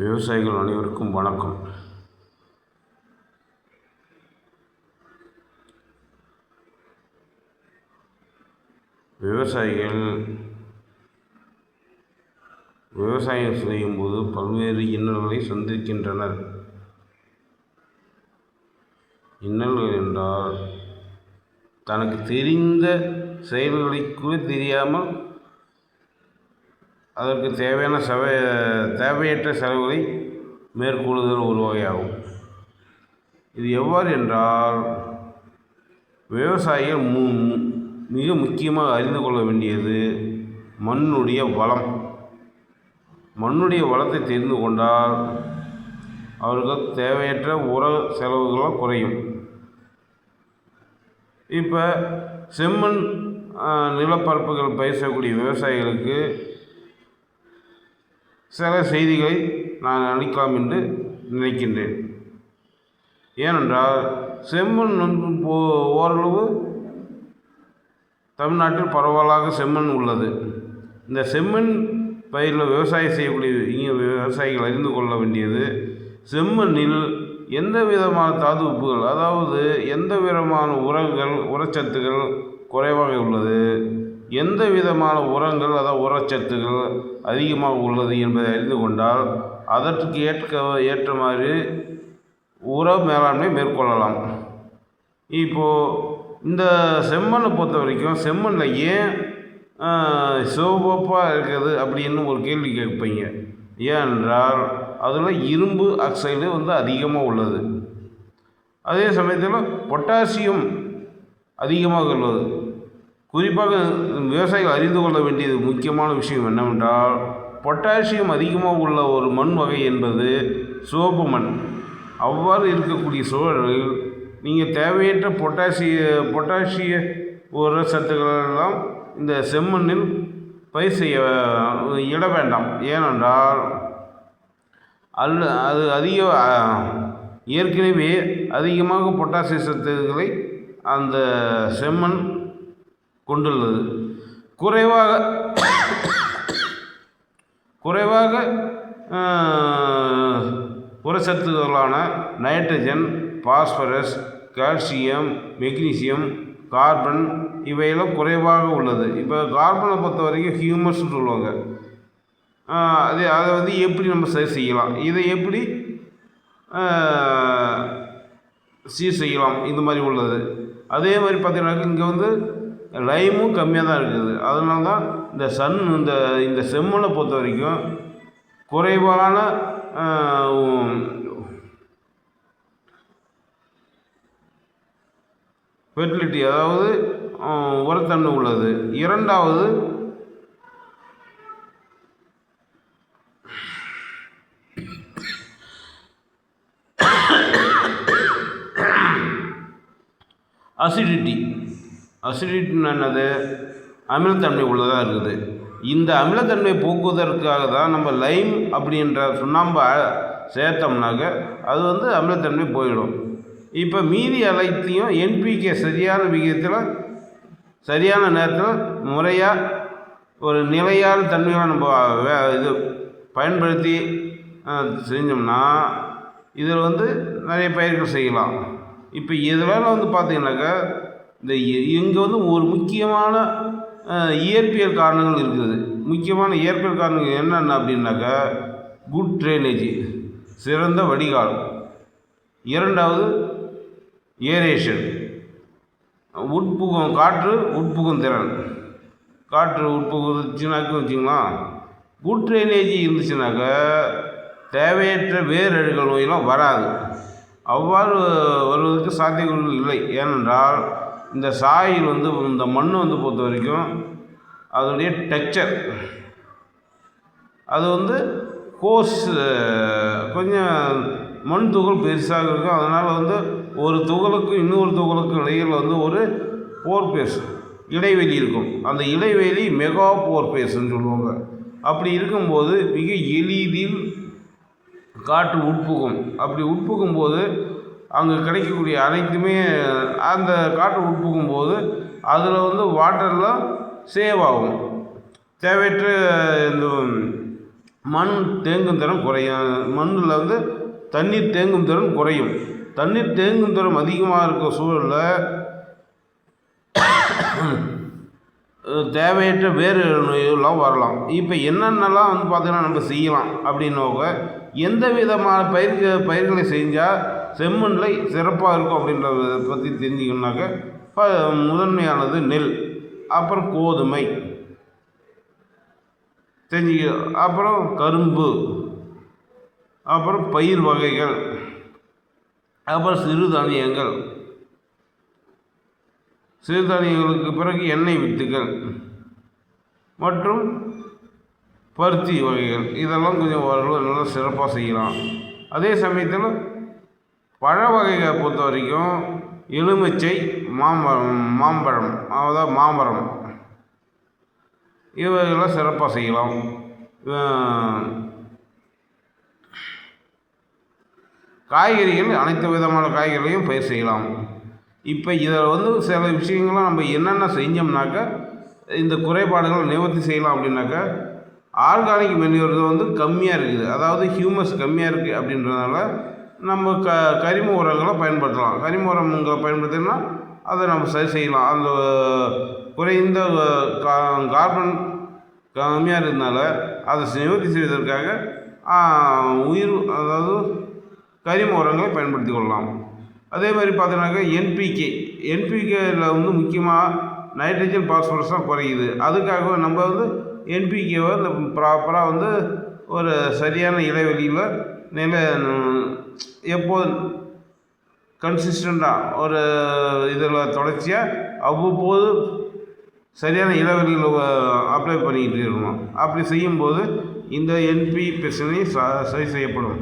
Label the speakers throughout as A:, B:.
A: விவசாயிகள் அனைவருக்கும் வணக்கம். விவசாயிகள் விவசாயம் செய்யும்போது பல்வேறு இன்னல்களை சந்திக்கின்றனர். இன்னல்கள் என்றால் தனக்கு தெரிந்த செயல்களை கூட தெரியாமல் அதற்கு தேவையற்ற செலவுகளை மேற்கொள்ளுதல் ஒரு வகையாகும். இது எவ்வாறு என்றால், விவசாயிகள் மிக முக்கியமாக அறிந்து கொள்ள வேண்டியது மண்ணுடைய வளம். மண்ணுடைய வளத்தை தெரிந்து கொண்டால் அவர்கள் தேவையற்ற உர செலவுகளும் குறையும். இப்போ செம்மண் நிலப்பரப்புகள் பயிர் செய்யக்கூடிய விவசாயிகளுக்கு சில செய்திகளை நான் அளிக்கலாம் என்று நினைக்கின்றேன். ஏனென்றால் செம்மண் ஓரளவு தமிழ்நாட்டில் பரவலாக செம்மண் உள்ளது. இந்த செம்மண் பயிரில் விவசாயம் செய்யக்கூடிய விவசாயிகள் அறிந்து கொள்ள வேண்டியது, செம்மண்ணில் எந்த விதமான தாது உப்புகள், அதாவது எந்த விதமான உரங்கள் உரச்சத்துகள் குறைவாக உள்ளது, எந்த விதமான உரங்கள் அதாவது உரச்சத்துகள் அதிகமாக உள்ளது என்பதை அறிந்து கொண்டால் அதற்கு ஏற்ற மாதிரி உர மேலாண்மை மேற்கொள்ளலாம். இப்போது இந்த செம்மண்ணை பொறுத்த வரைக்கும், செம்மண்ணில் ஏன் சிவப்பாக இருக்குது அப்படின்னு ஒரு கேள்வி கேட்பீங்க. ஏனென்றால் அதில் இரும்பு ஆக்சைடு அதிகமாக உள்ளது. அதே சமயத்தில் பொட்டாசியம் அதிகமாக உள்ளது. குறிப்பாக விவசாயிகள் அறிந்து கொள்ள வேண்டியது முக்கியமான விஷயம் என்னவென்றால், பொட்டாசியம் அதிகமாக உள்ள ஒரு மண் வகை என்பது சிவப்பு மண். அவ்வாறு இருக்கக்கூடிய சூழலில் நீங்கள் தேவையற்ற பொட்டாசிய உர சத்துக்களெல்லாம் இந்த செம்மண்ணில் பயிர் செய்ய இட வேண்டாம். ஏனென்றால் அது ஏற்கனவே அதிகமாக பொட்டாசிய சத்துக்களை அந்த செம்மண் கொண்டுள்ளது. குறைவாக உரச்சத்துக்களான nitrogen, phosphorus, calcium, magnesium, carbon இவையெல்லாம் குறைவாக உள்ளது. இப்போ கார்பனை பொறுத்த வரைக்கும் ஹியூமஸ்ன்னு சொல்லுவாங்க. அதை எப்படி நம்ம சரி செய்யலாம், இதை எப்படி சீர் செய்யலாம், இந்த மாதிரி உள்ளது. அதே மாதிரி பார்த்தீங்கன்னாக்க இங்கே லைமும் கம்மியாக தான் இருக்குது. அதனால தான் இந்த செம்மண்ணை பொறுத்த வரைக்கும் குறைவான ஃபெர்டிலிட்டி, அதாவது உரத்தன்மை உள்ளது. இரண்டாவது, அசிடிட்டி என்னது, அமிலத்தன்மை உள்ளதாக இருக்குது. இந்த அமிலத்தன்மை போக்குவதற்காக தான் நம்ம லைம் அப்படின்ற சுண்ணாம்பை சேர்த்தோம்னாக்க அது அமிலத்தன்மை போயிடும். இப்போ மீதி அனைத்தையும் என்பிகே சரியான விகிதத்தில் சரியான நேரத்தில் முறையாக ஒரு நிலையான தன்மையாக நம்ம பயன்படுத்தி செஞ்சோம்னா இதில் நிறைய பயிர்கள் செய்யலாம். இப்போ இதெல்லாம் பார்த்தீங்கன்னாக்கா இங்கே ஒரு முக்கியமான இயற்பியல் காரணங்கள் இருக்குது. முக்கியமான இயற்பியல் காரணங்கள் என்னென்ன அப்படின்னாக்கா, குட் ட்ரைனேஜ், சிறந்த வடிகால். இரண்டாவது ஏரேஷன், காற்று உட்புகும் திறன். காற்று உட்புகுச்சுனாக்க வச்சிங்களா, குட் ட்ரைனேஜ் இருந்துச்சுனாக்கா தேவையற்ற வேரழுகல் நோயெல்லாம் வராது. அவ்வாறு வருவதற்கு சாத்தியங்கள் இல்லை. ஏனென்றால் இந்த சாயில் இந்த மண் பொறுத்த வரைக்கும் அதனுடைய டெக்ஸ்சர் அது கோர்ஸ், கொஞ்சம் மண் துகள் பெருசாக இருக்கும். அதனால் ஒரு துகளுக்கும் இன்னொரு துகளுக்கும் இடையில் ஒரு போர்பேஸ் இடைவெளி இருக்கும். அந்த இடைவெளி மெகா போர்பேஸ்ன்னு சொல்லுவாங்க. அப்படி இருக்கும்போது மிக எளிதில் காற்று உட்புகும். அப்படி உட்புகும்போது அங்கே கிடைக்கக்கூடிய அனைத்துமே அந்த காற்று உட்புகும்போது அதில் வாட்டர்லாம் சேவ் ஆகும். தேவையற்ற இந்த மண் தேங்கும் திறன் குறையும். மண்ணில் வந்து தண்ணீர் தேங்கும் திறன் குறையும். தண்ணீர் தேங்கும் திறன் அதிகமாக இருக்க சூழலில் தேவையற்ற வேறு நோய்கள்லாம் வரலாம். இப்போ என்னென்னலாம் வந்து பார்த்திங்கன்னா நம்ம செய்யலாம் அப்படின்னோக்க, எந்த விதமான பயிர்களை செஞ்சால் செம்மண்ணில் சிறப்பாக இருக்கும் அப்படின்றத பற்றி தெரிஞ்சுக்கணுன்னாக்க, முதன்மையானது நெல், அப்புறம் கோதுமை தெரிஞ்சுக்க, அப்புறம் கரும்பு, அப்புறம் பயிர் வகைகள், அப்புறம் சிறுதானியங்கள், சிறுதானியங்களுக்கு பிறகு எண்ணெய் வித்துகள் மற்றும் பருத்தி வகைகள், இதெல்லாம் கொஞ்சம் ஓரளவு நல்லா சிறப்பாக செய்யலாம். அதே சமயத்தில் பழ வகைகளை பொறுத்த வரைக்கும் எலுமிச்சை, மாம்பழம் அதாவது மாமரம், இவைகள்லாம் சிறப்பாக செய்யலாம். காய்கறிகள் அனைத்து விதமான காய்கறிகளையும் பயிர் செய்யலாம். இப்போ இதில் வந்து சில விஷயங்கள்லாம் நம்ம என்னென்ன செஞ்சோம்னாக்கா இந்த குறைபாடுகளை நிவர்த்தி செய்யலாம் அப்படின்னாக்கா, ஆர்கானிக் மென்யூர் வந்து கம்மியாக இருக்குது, அதாவது ஹியூமஸ் கம்மியாக இருக்குது அப்படின்றதுனால நம்ம கரிம உரங்களை பயன்படுத்தலாம். கரிம உரங்களை பயன்படுத்தினா அதை நம்ம சரி செய்யலாம். அந்த குறைந்த கார்பன் கம்மியாக இருந்தனால அதை நிவர்த்தி செய்வதற்காக அதாவது கரிம உரங்களை பயன்படுத்தி கொள்ளலாம். அதே மாதிரி பார்த்தோன்னாக்கா என்பிகேயில் வந்து முக்கியமாக நைட்ரஜன் பாஸ்பரஸ் தான் குறையுது. அதுக்காக நம்ம வந்து என்பிகேவை இந்த ப்ராப்பராக வந்து ஒரு சரியான இடைவெளியில் எப்போது கன்சிஸ்டண்ட்டாக ஒரு இதில் தொடர்ச்சியாக அவ்வப்போது சரியான இடைவெளியில் அப்ளை பண்ணிக்கிட்டு இருக்கணும். அப்படி செய்யும்போது இந்த என்பி பிரச்சனை சரி செய்யப்படும்.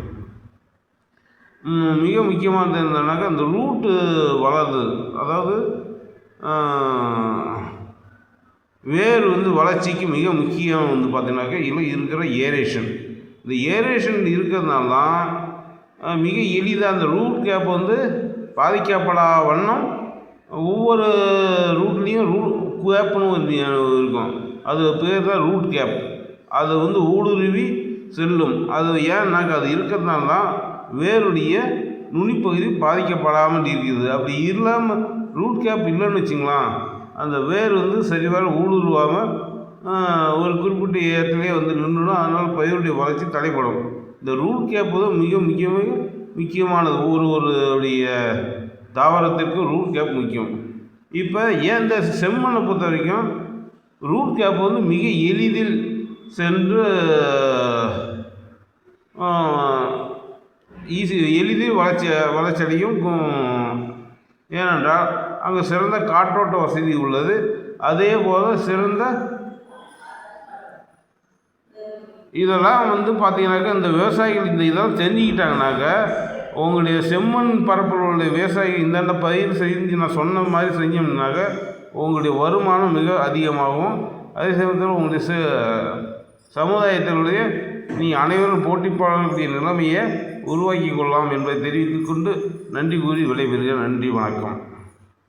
A: மிக முக்கியமானது என்னன்னாக்கா, இந்த ரூட்டு வளருது, அதாவது வேர் வந்து வளர்ச்சிக்கு மிக முக்கியம் வந்து பார்த்திங்கனாக்கா இருக்கிற ஏரேஷன். இந்த ஏரேஷன் இருக்கிறதுனால தான் மிக எளிதாக அந்த ரூட் கேப் வந்து பாதிக்கப்படா வண்ணம் ஒவ்வொரு ரூட்லேயும் கேப்னு இருக்கும். அது பேர் தான் ரூட் கேப். அது வந்து ஊடுருவி செல்லும். அது ஏன்னாக்கா அது இருக்கிறதுனால தான் வேருடைய நுனிப்பகுதி பாதிக்கப்படாமல் இருக்குது. அப்படி இல்லாமல் ரூட் கேப் இல்லைன்னு வச்சுங்களேன், அந்த வேர் வந்து சரிவர ஊடுருவாமல் ஒரு குறிப்பிட்ட இடத்துலேயே வந்து நின்றுடும். அதனால் பயிருடைய வளர்ச்சி தடைப்படும். இந்த ரூட் கேப் தான் மிக முக்கியமானது. ஒருடைய தாவரத்திற்கு ரூட் கேப் முக்கியம். இப்போ ஏன் இந்த செம்மண்ணை பொறுத்த வரைக்கும் ரூட் கேப் வந்து மிக எளிதில் சென்று எளிதில் வளர்ச்சியடையும். ஏனென்றால் அங்கே சிறந்த காற்றோட்ட வசதி உள்ளது. அதே போல் சிறந்த இதெல்லாம் வந்து பார்த்திங்கனாக்கா இந்த விவசாயிகள் இந்த இதெல்லாம் தெரிஞ்சுக்கிட்டாங்கனாக்கா, உங்களுடைய செம்மண் பரப்பில் உள்ள விவசாயிகள் இந்தந்த பயிர் செஞ்சு நான் சொன்ன மாதிரி செஞ்சோம்னாக்க உங்களுடைய வருமானம் மிக அதிகமாகும். அதே சமயத்தில் உங்களுடைய சமுதாயத்தினுடைய நீங்கள் அனைவரும் போட்டி போடக்கூடிய நிலைமையை உருவாக்கி கொள்ளலாம் என்பதை தெரிவித்துக் கொண்டு நன்றி கூறி விடைபெறுகிறேன். நன்றி, வணக்கம்.